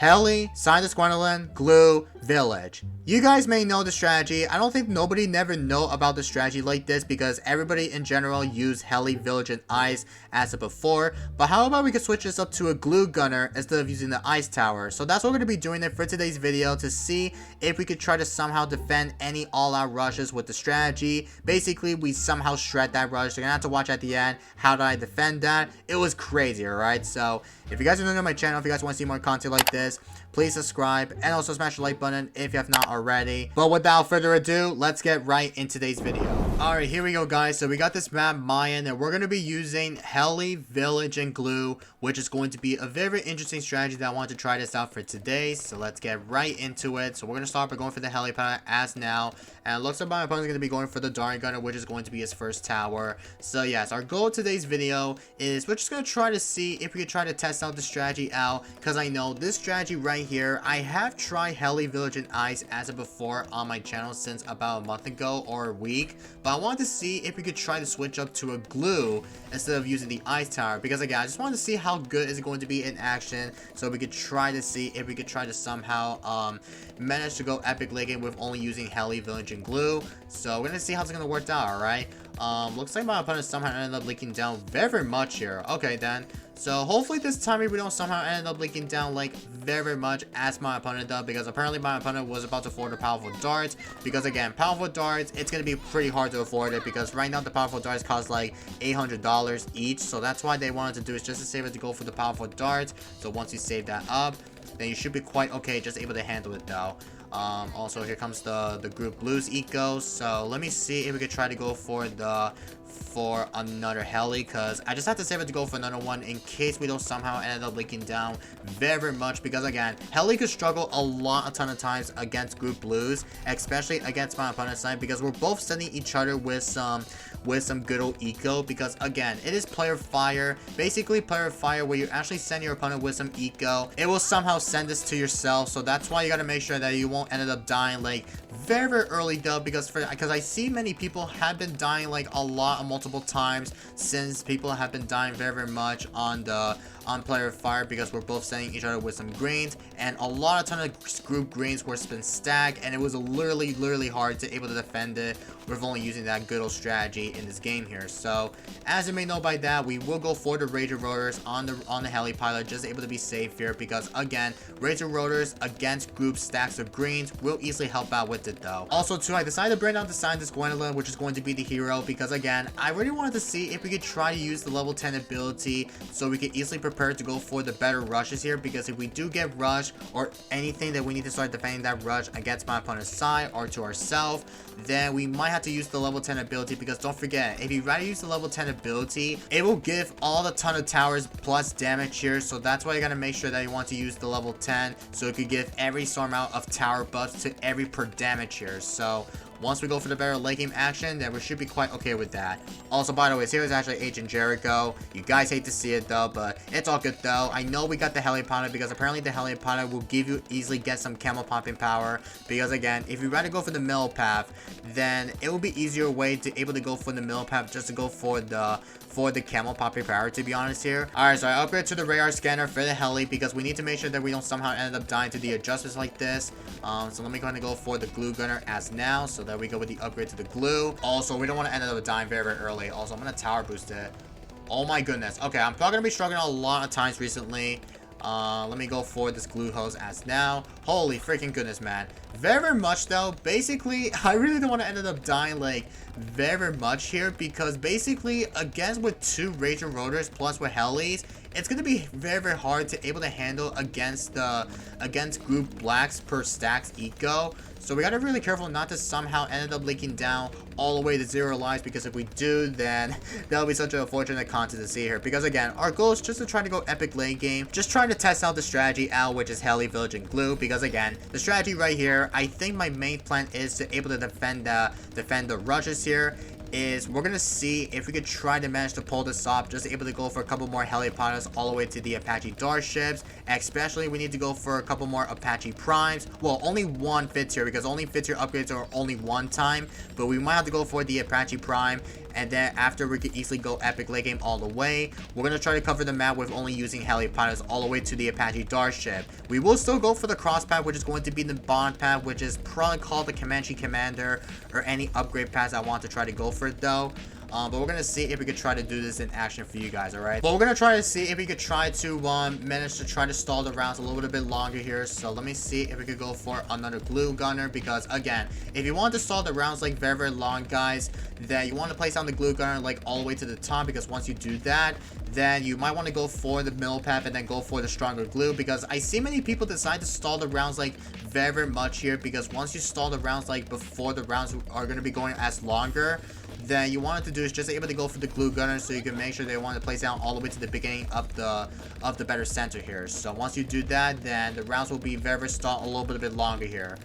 Heli, Scientist Gwendolyn, Glue, Village. You guys may know the strategy. I don't think nobody never know about the strategy like this because everybody in general use Heli, Village, and Ice as of before. But how about we could switch this up to a Glue Gunner instead of using the Ice Tower? So that's what we're going to be doing it for today's video, to see if we could try to somehow defend any all-out rushes with the strategy. Basically, we somehow shred that rush. You're going to have to watch at the end. How did I defend that? It was crazy, alright? So if you guys are new to my channel, if you guys want to see more content like this, please subscribe and also smash the like button if you have not already. But without further ado, let's get right into today's video. Alright, here we go, guys. So we got this map Mayan, and we're going to be using Heli, Village, and Glue, which is going to be a very interesting strategy that I want to try this out for today. So let's get right into it. So we're going to start by going for the helipad as now. And it looks like my opponent's going to be going for the Dart Gunner, which is going to be his first tower. So yes, our goal of today's video is we're just going to try to see if we could try to test out the strategy out. Because I know this strategy right here, I have tried Heli, Village, and Ice as of before on my channel since about a month ago or a week. But I wanted to see if we could try to switch up to a Glue instead of using the Ice Tower. Because again, I just wanted to see how good is it going to be in action. So we could try to see if we could try to somehow manage to go epic late game with only using Heli, Village, and Glue. So we're going to see how it's going to work out, alright? Looks like my opponent somehow ended up leaking down very much here. Okay, then. So hopefully this time we don't somehow end up leaking down like very much as my opponent does, because apparently my opponent was about to afford the powerful darts. Because again, powerful darts, it's going to be pretty hard to afford it, because right now the powerful darts cost like $800 each. So that's why they wanted to do is just to save it to go for the powerful darts. So once you save that up, then you should be quite okay, just able to handle it though. Also here comes the group Blues Eco. So let me see if we could try to go for another heli, because I just have to save it to go for another one in case we don't somehow end up leaking down very much. Because again, heli could struggle a ton of times against group Blues, especially against my opponent's side, because we're both sending each other with some good old eco. Because again, it is player fire, basically player fire, where you actually send your opponent with some eco, it will somehow send this to yourself. So that's why you got to make sure that you won't end up dying like very early though, because I see many people have been dying like a lot, multiple times, since people have been dying very much on player fire, because we're both sending each other with some greens, and a ton of group greens were been stacked, and it was literally hard to able to defend it with only using that good old strategy in this game here. So as you may know by that, we will go for the Razor Rotors on the heli pilot, just able to be safe here, because again, Razor Rotors against group stacks of greens will easily help out with it though. Also too, I decided to bring out the Scientist Gwendolyn, which is going to be the hero, because again, I really wanted to see if we could try to use the level 10 ability so we could easily prepare to go for the better rushes here. Because if we do get rushed or anything that we need to start defending that rush against my opponent's side or to ourselves, then we might have to use the level 10 ability. Because don't forget, if you rather use the level 10 ability, it will give all the ton of towers plus damage here. So that's why you gotta make sure that you want to use the level 10, so it could give every sort amount of tower buffs to every per damage here. So once we go for the better late game action, then we should be quite okay with that. Also, by the way, here is actually Agent Jericho. You guys hate to see it though, but it's all good though. I know we got the helipad, because apparently the helipad will give you easily get some camel popping power. Because again, if you rather go for the middle path, then it will be easier way to able to go for the middle path, just to go for the camel popping power, to be honest here. Alright, so I upgrade to the radar scanner for the heli, because we need to make sure that we don't somehow end up dying to the adjustments like this. So let me go ahead and go for the glue gunner as now, so that we go with the upgrade to the glue. Also, we don't want to end up dying very early. Also, I'm going to tower boost it. Oh my goodness. Okay, I'm probably going to be struggling a lot of times recently. Let me go for this glue hose as now. Holy freaking goodness, man. Very much though, basically, I really don't want to end up dying like very much here, because basically against with two Razor Rotors plus with helis, it's going to be very hard to able to handle against group blacks per stacks eco. So we got to be really careful not to somehow end up leaking down all the way to 0 lives, because if we do, then that'll be such an unfortunate content to see here. Because again, our goal is just to try to go epic lane game, just trying to test out the strategy out, which is Heli, Village, and Glue. Because again, the strategy right here, I think my main plan is to able to defend the rushes here. is we're gonna see if we could try to manage to pull this off, just able to go for a couple more helipilots all the way to the Apache Dark ships. Especially we need to go for a couple more Apache Primes. Well, only one fits here because only fits here upgrades are only one time, but we might have to go for the Apache Prime. And then after, we could easily go epic late game all the way. We're going to try to cover the map with only using helipilots all the way to the Apache Dark ship. We will still go for the cross path, which is going to be the bond path, which is probably called the Comanche Commander, or any upgrade paths I want to try to go for it though. But we're going to see if we could try to do this in action for you guys, alright? But we're going to try to see if we could try to manage to try to stall the rounds a little bit longer here. So let me see if we could go for another glue gunner, because again, if you want to stall the rounds like very, very long, guys, then you want to place down the glue gunner like all the way to the top, because once you do that, then you might want to go for the middle path and then go for the stronger glue, because I see many people decide to stall the rounds like very, very much here, because once you stall the rounds like before the rounds are going to be going as longer, then you want to do is just able to go for the glue gunner, so you can make sure they want to place down all the way to the beginning of the better center here. So once you do that, then the rounds will be very, very stalled a little bit longer here.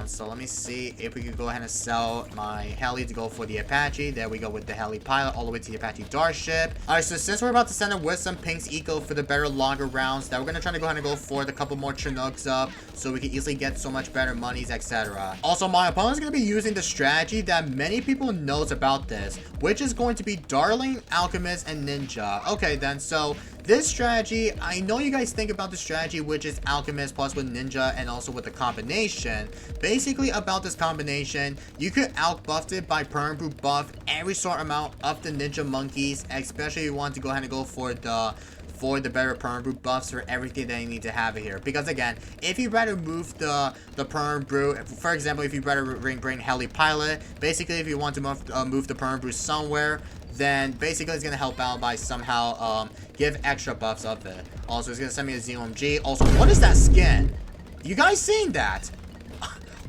So let me see if we could go ahead and sell my heli to go for the Apache. There we go with the heli pilot all the way to the Apache Dark ship. Alright, so since we're about to send it with some Pink's Eco for the better longer rounds, that we're gonna try to go ahead and go for the couple more Chinooks up, so we can easily get so much better monies, etc. Also, my opponent's gonna be using the strategy that many people knows about this, which is going to be Darling, Alchemist, and Ninja. Okay then, so this strategy, I know you guys think about the strategy, which is Alchemist plus with Ninja and also with the combination. Basically about this combination, you could out-buff it by perm brute buff every sort amount of the Ninja monkeys, especially if you want to go ahead and go for the better perm brute buffs for everything that you need to have here. Because again, if you rather move the perm brute, for example, if you rather bring heli pilot, basically if you want to move the perm brute somewhere, then basically it's gonna help out by somehow give extra buffs of it. Also, it's gonna send me a ZOMG. Also, what is that skin? You guys seen that?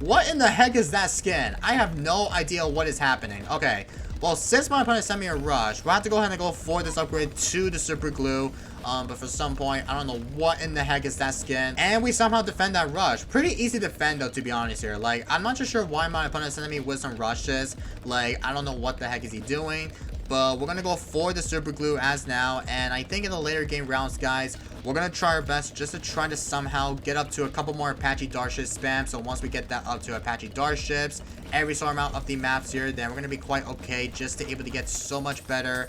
What in the heck is that skin? I have no idea what is happening. Okay, well, since my opponent sent me a rush, we'll have to go ahead and go for this upgrade to the super glue. But for some point, I don't know what in the heck is that skin. And we somehow defend that rush. Pretty easy to defend though, to be honest here. Like, I'm not too sure why my opponent sent me with some rushes. Like, I don't know what the heck is he doing. But we're going to go for the super glue as now. And I think in the later game rounds, guys, we're going to try our best just to try to somehow get up to a couple more Apache Dark ships spam. So once we get that up to Apache Dark ships, every sort amount of the maps here, then we're going to be quite okay just to able to get so much better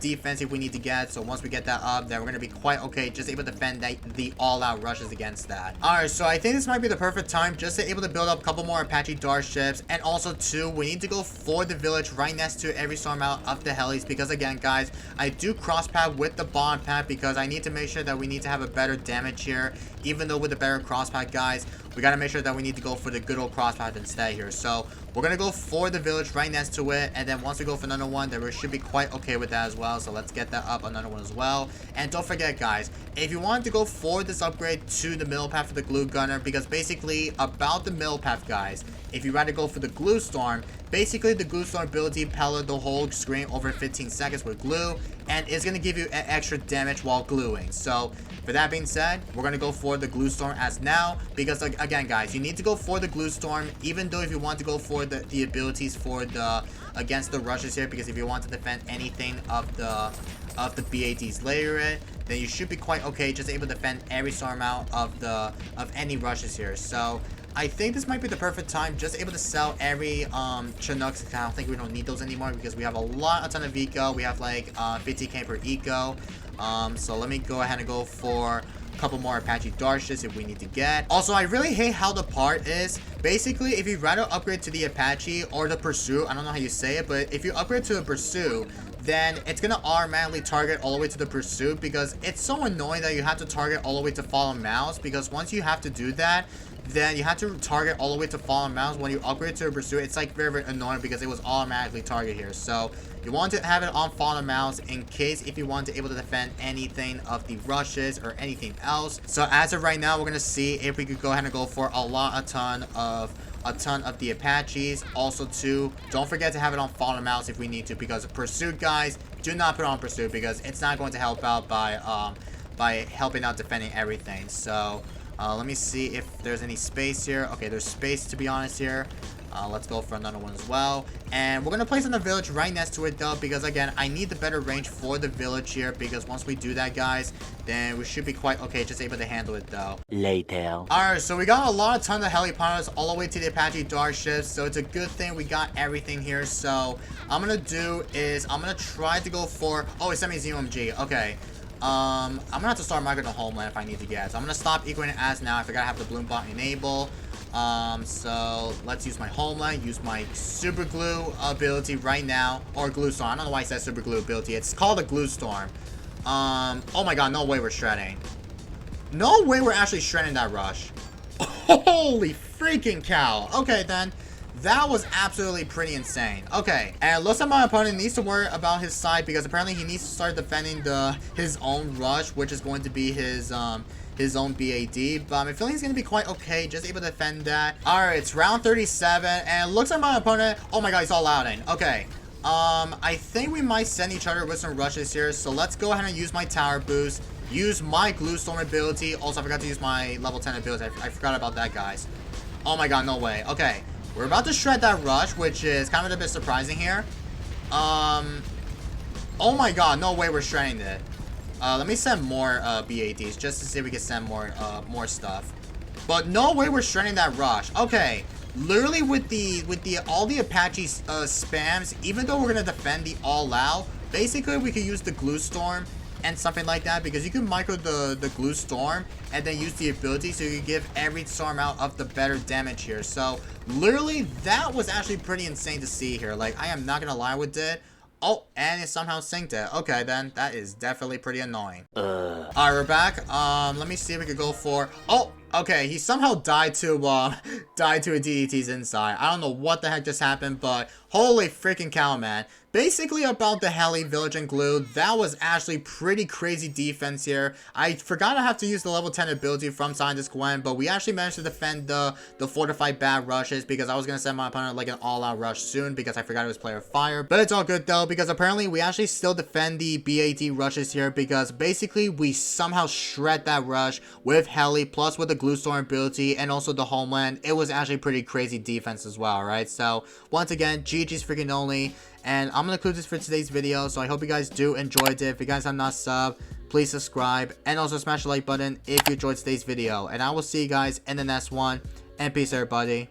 defense if we need to get. So once we get that up, then we're going to be quite okay just able to defend the all-out rushes against that. Alright, so I think this might be the perfect time just to able to build up a couple more Apache Dark ships. And also too, we need to go for the village right next to every sort amount of the helis, because again, guys, I do cross path with the bond path because I need to make sure that we need to have a better damage here. Even though with the better cross path, guys, we got to make sure that we need to go for the good old cross path instead here. So we're going to go for the village right next to it. And then once we go for another one, then we should be quite okay with that as well. So let's get that up, another one as well. And don't forget, guys, if you want to go for this upgrade to the middle path for the glue gunner, because basically about the middle path, guys, if you rather go for the glue storm, basically the glue storm ability pellet the whole screen over 15 seconds with glue, and it's going to give you an extra damage while gluing. So for that being said, we're going to go for the glue storm as now, because again, guys, you need to go for the glue storm, even though if you want to go for the abilities for the against the rushes here, because if you want to defend anything of the BATs later, then you should be quite okay just able to defend every sort amount of any rushes here. So I think this might be the perfect time just able to sell every Chinooks. I don't think we don't need those anymore because we have a ton of eco. We have like 50k per eco. So let me go ahead and go for a couple more Apache Dark ships if we need to get. Also, I really hate how the part is. Basically, if you'd rather upgrade to the Apache or the Pursuit, I don't know how you say it, but if you upgrade to the Pursuit, then it's gonna automatically target all the way to the Pursuit, because it's so annoying that you have to target all the way to fallen mouse, because once you have to do that, then you have to target all the way to fallen mouse. When you upgrade to a Pursuit, it's like very, very annoying because it was automatically target here. So you want to have it on fallen mouse in case if you want to able to defend anything of the rushes or anything else. So as of right now, we're gonna see if we could go ahead and go for a ton of the Apaches. Also too, don't forget to have it on fallen mouse if we need to, because Pursuit, guys, do not put on Pursuit because it's not going to help out by helping out defending everything. So let me see if there's any space here. Okay, there's space, to be honest here. Let's go for another one as well. And we're going to place on the village right next to it, though, because, again, I need the better range for the village here, because once we do that, guys, then we should be quite okay, just able to handle it, though. Later. Alright, so we got a ton of helipods all the way to the Apache Dark Ships, so it's a good thing we got everything here. So, I'm going to do is, I'm going to try to go for, oh, it sent me ZOMG, okay. I'm going to have to start marking the homeland if I need to get. So, I'm going to stop equating as now. I forgot to have the bloom bot enable. So let's use my homeland, use my super glue ability right now, or glue storm. I don't know why I said super glue ability. It's called a glue storm. Oh my god, no way we're shredding. No way we're actually shredding that rush. Holy freaking cow. Okay then. That was absolutely pretty insane. Okay, and it looks like my opponent needs to worry about his side, because apparently he needs to start defending his own rush, which is going to be his own BAD, but I'm feeling he's going to be quite okay, just able to defend that. Alright, it's round 37, and it looks like my opponent, oh my god, he's all out in. Okay, I think we might send each other with some rushes here, so let's go ahead and use my tower boost, use my glue storm ability. Also, I forgot to use my level 10 ability. I forgot about that, guys. Oh my god, no way. Okay, we're about to shred that rush, which is kind of a bit surprising here. Oh my god, no way we're shredding it. Let me send more BADs just to see if we can send more stuff. But no way we're shredding that rush. Okay, literally with all the Apache spams, even though we're gonna defend the all out, basically we could use the glue storm and something like that, because you can micro the glue storm and then use the ability, so you can give every storm out of the better damage here. So literally that was actually pretty insane to see here. Like, I am not gonna lie with it. Oh, and it somehow synced it. Okay, then. That is definitely pretty annoying. Alright, we're back. Let me see if we could go for... Oh, okay. He somehow died to a DDT's inside. I don't know what the heck just happened, but holy freaking cow, man. Basically about the heli, village, and glue, that was actually pretty crazy defense here. I forgot I have to use the level 10 ability from Scientist Gwen, but we actually managed to defend the fortified bad rushes, because I was going to send my opponent like an all-out rush soon, because I forgot it was player fire. But it's all good though, because apparently we actually still defend the BAD rushes here, because basically we somehow shred that rush with heli, plus with the glue storm ability, and also the homeland. It was actually pretty crazy defense as well, right? So once again, GG's freaking only. And I'm going to conclude this for today's video, so I hope you guys do enjoyed it. If you guys have not subbed, please subscribe, and also smash the like button if you enjoyed today's video. And I will see you guys in the next one, and peace everybody.